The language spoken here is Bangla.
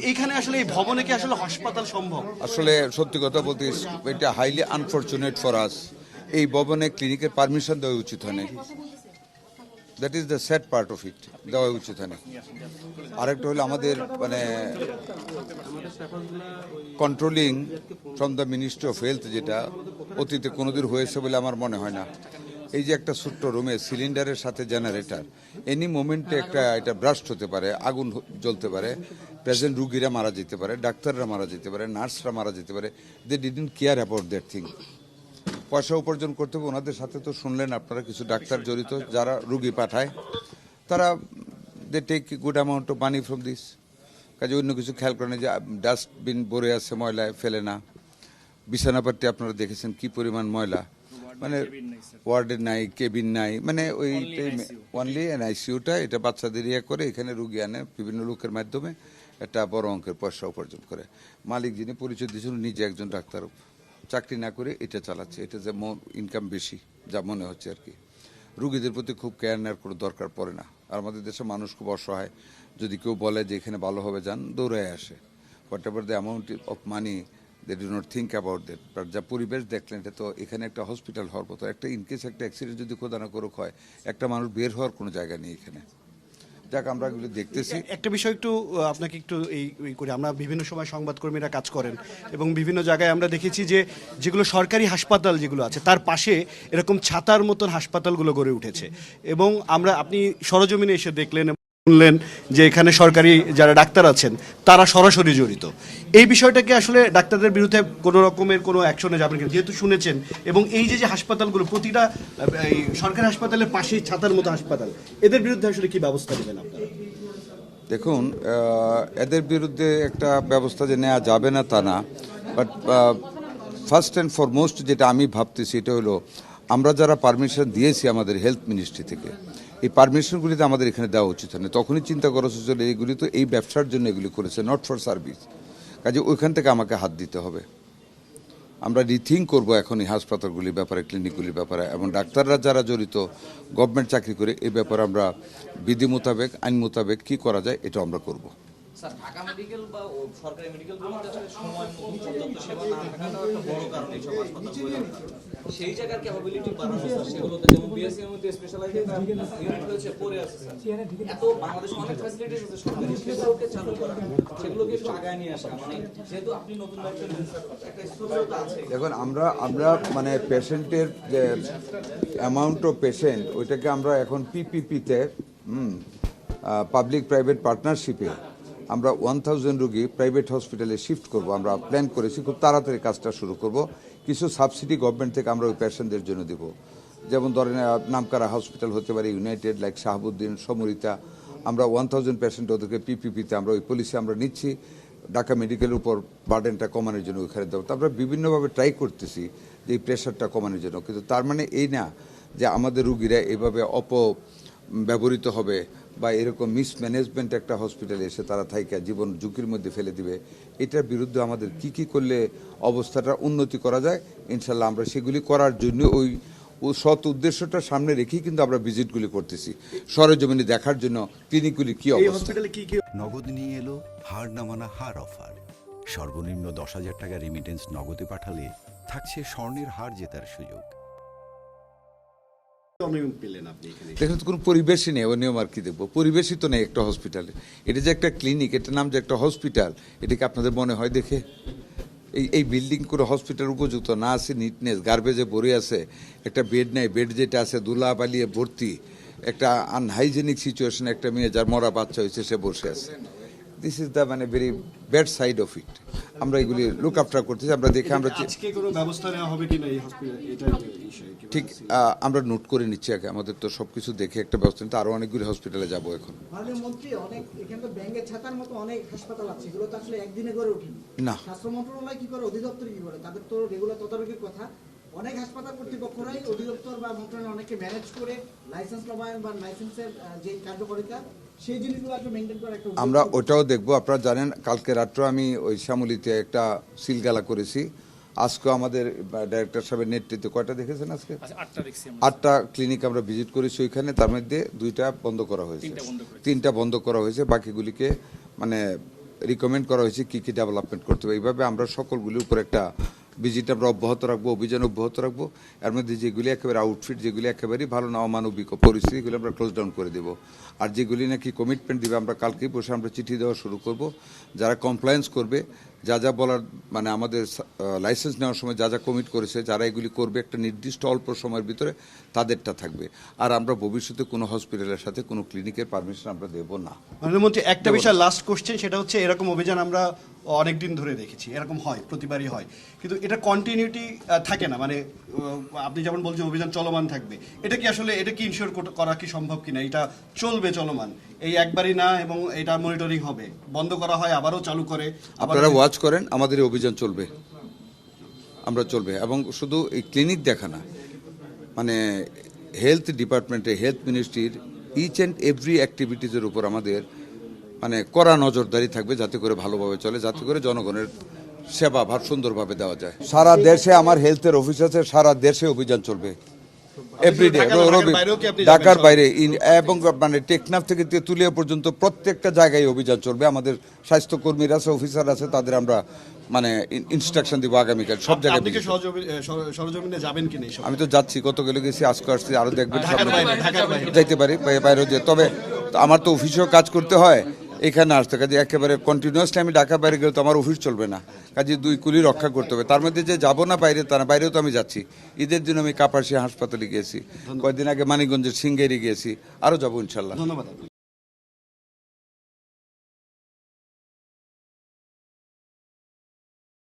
এইখানে আসলে এই ভবনে কি আসলে হাসপাতাল সম্ভব? আসলে সত্যি কথা বলতে এটা হাইলি আনফরচুনেট ফর আস। এই ভবনে ক্লিনিকের পারমিশন দেওয়া উচিত হয়নি। That is the sad part of it, দেওয়া উচিত হয়নি। আরেকটা হলো আমাদের মানে controlling from the ministry of health, যেটা অতীতে কোনোদিন হয়েছে বলে আমার মনে হয় না। এই যে একটা ছোট্ট রুমে সিলিন্ডারের সাথে জেনারেটর, এনি মোমেন্টে এটা ব্রাস্ট হতে পারে, আগুন জ্বলতে পারে, প্রেজেন্ট রুগীরা মারা যেতে পারে, ডাক্তাররা মারা যেতে পারে, নার্সরা মারা যেতে পারে। They didn't care about that thing. পয়সা উপার্জন করতে হবে ওনাদের সাথে। তো শুনলেন আপনারা কিছু ডাক্তার জড়িত যারা রুগী পাঠায়, তারা they take good amount of money from this. কাজে অন্য কিছু খেয়াল করেন যে ডাস্টবিন ভরে আছে, ময়লায় ফেলে না। বিছানাপাতি আপনারা দেখেছেন কি পরিমাণ ময়লা, মানে ওয়ার্ডে নাই, কেবিন নাই, মানে ওই অনলি আইসিইউটা এটা বাচ্চাদের ইয়ে করে এখানে রুগী আনে বিভিন্ন লোকের মাধ্যমে একটা বড় অঙ্কের পয়সা উপার্জন করে। মালিক যিনি পরিচয় দিয়েছেন নিজে একজন ডাক্তার, চাকরি না করে এটা চালাচ্ছে। এটা যে ইনকাম বেশি যা মনে হচ্ছে আর কি। রুগীদের প্রতি খুব কেয়ার নেওয়ার কোনো দরকার পড়ে না। আর আমাদের দেশে মানুষ খুব অসহায়। যদি কেউ বলে যে এখানে ভালো হবে যান, দৌড়ায় আসে। Whatever the amount of money they do not think about that. But যা পরিবেশ দেখলেন, এটা তো এখানে একটা হসপিটাল হওয়ার মতো। একটা ইনকেস একটা অ্যাক্সিডেন্ট যদি কোথাও না করুক হয়, একটা মানুষ বের হওয়ার কোনো জায়গা নেই এখানে। যাক, আমরা এগুলো দেখতেছি। একটা বিষয় একটু আপনাকে একটু এই করি, আমরা বিভিন্ন সময় সংবাদকর্মীরা কাজ করেন এবং বিভিন্ন জায়গায় আমরা দেখেছি যে যেগুলো সরকারি হাসপাতাল যেগুলো আছে তার পাশে এরকম ছাতার মতন হাসপাতালগুলো গড়ে উঠেছে এবং আপনি সরজমিনে এসে দেখলেন, শুনলেন যে এখানে সরকারি যারা ডাক্তার আছেন তারা সরাসরি জড়িত। এই বিষয়টাকে আসলে ডাক্তারদের বিরুদ্ধে কোনো রকমের কোনো অ্যাকশনে যাবেন কিনা, যেহেতু শুনেছেন, এবং এই যে হাসপাতালগুলো প্রতিটা এই সরকারি হাসপাতালের পাশেই ছাতার মতো হাসপাতাল, এদের বিরুদ্ধে আসলে কি ব্যবস্থা নেবেন আপনারা? দেখুন, এদের বিরুদ্ধে একটা ব্যবস্থা যে নেওয়া যাবে না তা না, বাট ফার্স্ট অ্যান্ড ফরমোস্ট যেটা আমি ভাবতেছি এটা হলো, আমরা যারা পারমিশন দিয়েছি আমাদের হেলথ মিনিস্ট্রি থেকে, এই পারমিশনগুলিতে আমাদের এখানে দেওয়া উচিত হয় না। তখনই চিন্তা করা উচিত হলো এইগুলি তো এই ব্যবসার জন্য এগুলি করেছে, নট ফর সার্ভিস। কাজে ওইখান থেকে আমাকে হাত দিতে হবে। আমরা রিথিঙ্ক করবো এখন এই হাসপাতালগুলির ব্যাপারে, ক্লিনিকগুলির ব্যাপারে, এবং ডাক্তাররা যারা জড়িত গভর্নমেন্ট চাকরি করে এই ব্যাপারে আমরা বিধি মোতাবেক, আইন মোতাবেক কী করা যায় এটা আমরা করব। স্যার, ঢাকা মেডিকেল বা সরকারি মেডিকেলগুলোতে আসলে সময় মতো পর্যাপ্ত সেবা না থাকাটাও একটা বড় কারণ এই সব হাসপাতালগুলো। সেই জায়গার ক্যাপাবিলিটি বাড়ানো, স্যার, সেগুলোতে যেমন বিএসসি এর মধ্যে স্পেশালাইজড ইউনিট রয়েছে, পড়ে আছে স্যার। এত বাংলাদেশে অনেক ফ্যাসিলিটিস আছে সরকারি, সেগুলোকে চালু করা, সেগুলোকে একটু আগায় নিয়ে আসা, মানে যেহেতু আপনি নতুন একজন একটা স্থূলতা আছে। দেখুন, আমরা মানে পেশেন্টের যে অ্যামাউন্ট অফ পেশেন্ট, ওইটাকে আমরা এখন পিপিপিতে, পাবলিক প্রাইভেট পার্টনারশিপে আমরা 1000 রুগী প্রাইভেট হসপিটালে শিফট করব। আমরা প্ল্যান করেছি, খুব তাড়াতাড়ি কাজটা শুরু করব। কিছু সাবসিডি গভর্নমেন্ট থেকে আমরা ওই পেশেন্টদের জন্য দেব। যেমন ধরেন নামকরা হসপিটাল হতে পারে ইউনাইটেড, লাইক শাহাবুদ্দিন, সমরিতা। আমরা 1000 পেশেন্ট ওদেরকে পিপিপিতে আমরা ওই পলিসি আমরা নিচ্ছি, ঢাকা মেডিকেলের উপর বার্ডেনটা কমানোর জন্য ওইখানে দেবো। তো আমরা বিভিন্নভাবে ট্রাই করতেছি যে এই প্রেশারটা কমানোর জন্য। কিন্তু তার মানে এই না যে আমাদের রুগীরা এভাবে ব্যবহৃত হবে বা এরকম মিসম্যানেজমেন্ট একটা হসপিটালে এসে তারা থাইকা জীবন ঝুঁকির মধ্যে ফেলে দিবে। এটার বিরুদ্ধে আমাদের কি করলে অবস্থাটা উন্নতি করা যায়, ইনশাল্লাহ আমরা সেগুলি করার জন্য ওই সৎ উদ্দেশ্যটা সামনে রেখেই কিন্তু আমরা ভিজিটগুলি করতেছি, সরেজমিনে দেখার জন্য ক্লিনিকগুলি কি অবস্থা। নগদ নিয়ে এলো হার না মানা হার অফার। সর্বনিম্ন 10,000 টাকা রেমিটেন্স নগদে পাঠালে থাকছে স্বর্ণের হার জেতার সুযোগ। দেখুন, কোনো পরিবেশই নেই, ও নিয়ম আর কি দেখবো। পরিবেশই তো নেই একটা হসপিটালে। এটা যে একটা ক্লিনিক, এটার নাম যে একটা হসপিটাল, এটাকে আপনাদের মনে হয় দেখে? এই বিল্ডিং করে হসপিটাল উপযুক্ত না আছে, নিটনেস, গার্বেজে ভরে আছে, একটা বেড নেই, বেড যেটা আছে ধুলা বালিয়ে ভর্তি, একটা আনহাইজেনিক সিচুয়েশন, একটা মেয়ে যার মরা বাচ্চা হয়েছে সে বসে আছে। দিস ইজ দ্য মানে very bad side of it. আমরা এগুলি লুক আফটার করতেছি, আমরা দেখে আমরা ঠিক আমরা নোট করে নিচ্ছি আগে। আমাদের তো সবকিছু দেখে একটা ব্যবস্থা নিতে, আরো অনেকগুলি হসপিটালে যাবো এখন। না, স্বাস্থ্য মন্ত্রণালয় কি করে, অধিদপ্তর কি করে, তাদের তো রেগুলার তদারকির কথা। অনেক হাসপাতাল কর্তৃপক্ষরাই অধিদপ্তর বা মন্ত্রণালয় অনেকে ম্যানেজ করে লাইসেন্স নবায়ন বা লাইসেন্সের যে কার্যকারিতা, সেই জিনিসগুলো একটু মেনটেন করা একটা। আমরা ওটাও দেখবো। আপনারা জানেন কালকে রাত্রে আমি ওই শ্যামলীতে একটা সিলগালা করেছি। আজকেও আমাদের ডাইরেক্টর সাহেবের নেতৃত্বে কয়টা দেখেছেন আজকে? 8টা ক্লিনিক আমরা ভিজিট করেছি ওইখানে। তার মধ্যে 2টা বন্ধ করা হয়েছে, 3টা বন্ধ করা হয়েছে। বাকিগুলিকে মানে রিকমেন্ড করা হয়েছে কি কি ডেভেলপমেন্ট করতে হবে। এইভাবে আমরা সকলগুলির উপর একটা ভিজিট আমরা অব্যাহত রাখবো, অভিযান অব্যাহত রাখবো। এর মধ্যে যেগুলি একেবারে আউটফিট, যেগুলি একেবারেই ভালো না, অমানবিক পরিস্থিতি, এগুলি আমরা ক্লোজ ডাউন করে দেবো। আর যেগুলি নাকি কমিটমেন্ট দিবে, আমরা কালকেই বসে আমরা চিঠি দেওয়া শুরু করব। যারা কমপ্লায়েন্স করবে, যা যা বলার মানে আমাদের লাইসেন্স নেওয়ার সময় যা যা কমিট করেছে, যারা এগুলি করবে একটা নির্দিষ্ট অল্প সময়ের ভিতরে তাদেরটা থাকবে। আর আমরা ভবিষ্যতে কোনো হসপিটালের সাথে কোনো ক্লিনিকের পারমিশন আমরা দেব না। মাননীয় মন্ত্রী, একটা বিষয় লাস্ট কোশ্চেন, সেটা হচ্ছে এরকম অভিযান আমরা অনেক দিন ধরে দেখেছি, এরকম হয়, প্রতিবারই হয়, কিন্তু এটা কন্টিনিউটি থাকে না। মানে আপনি যেমন বলছেন অভিযান চলমান থাকবে, এটা কি আসলে এটা কি ইনশিওর করা কি সম্ভব কিনা? এটা চলবে চলমান, এই একবারই না, এবং এটা মনিটরিং হবে, বন্ধ করা হয় আবারও চালু করে, আপনারা ওয়াচ করেন, আমাদের এই অভিযান চলবে, আমরা চলবে। এবং শুধু এই ক্লিনিক দেখা না, মানে হেলথ ডিপার্টমেন্টে, হেলথ মিনিস্ট্রির ইচ অ্যান্ড এভরি অ্যাক্টিভিটিজের উপর আমাদের মানে কড়া নজরদারি থাকবে, যাতে করে ভালোভাবে চলে, যাতে করে জনগণের সেবা ভার সুন্দরভাবে দেওয়া যায়। সারা দেশে আমার হেলথের অফিস আছে, সারা দেশে অভিযান চলবে এভরিডে। ঢাকার বাইরে এবং মানে টেকনাফ থেকে তেঁতুলিয়া পর্যন্ত প্রত্যেকটা জায়গায় অভিযান চলবে। আমাদের স্বাস্থ্যকর্মীরা আছে, অফিসার আছে, তাদের আমরা মানে ইনস্ট্রাকশন দিব আগামীকাল সব জায়গায়। আপনি কি সরজমিনে যাবেন কিনা? আমি তো যাচ্ছি, কত গেলে গেছি, আজকে আসছি, আরো দেখবেন ঢাকার বাইরে যাইতে পারি বাইরেও যে। তবে আমার তো অফিসেও কাজ করতে হয়, এখানে আসতে কাজে একেবারে কন্টিনিউয়াসলি আমি ঢাকা বাইরে গেলে তো আমার অফিস চলবে না, কাজে দুই কুলি রক্ষা করতে হবে। তার মধ্যে যে যাবো না বাইরে, তার বাইরেও তো আমি যাচ্ছি। ঈদের দিন আমি কাপাসিয়া হাসপাতালে গিয়েছি, কয়েকদিন আগে মানিকগঞ্জের সিঙ্গেরি গিয়েছি, আরও যাবো ইনশাল্লাহ। ধন্যবাদ।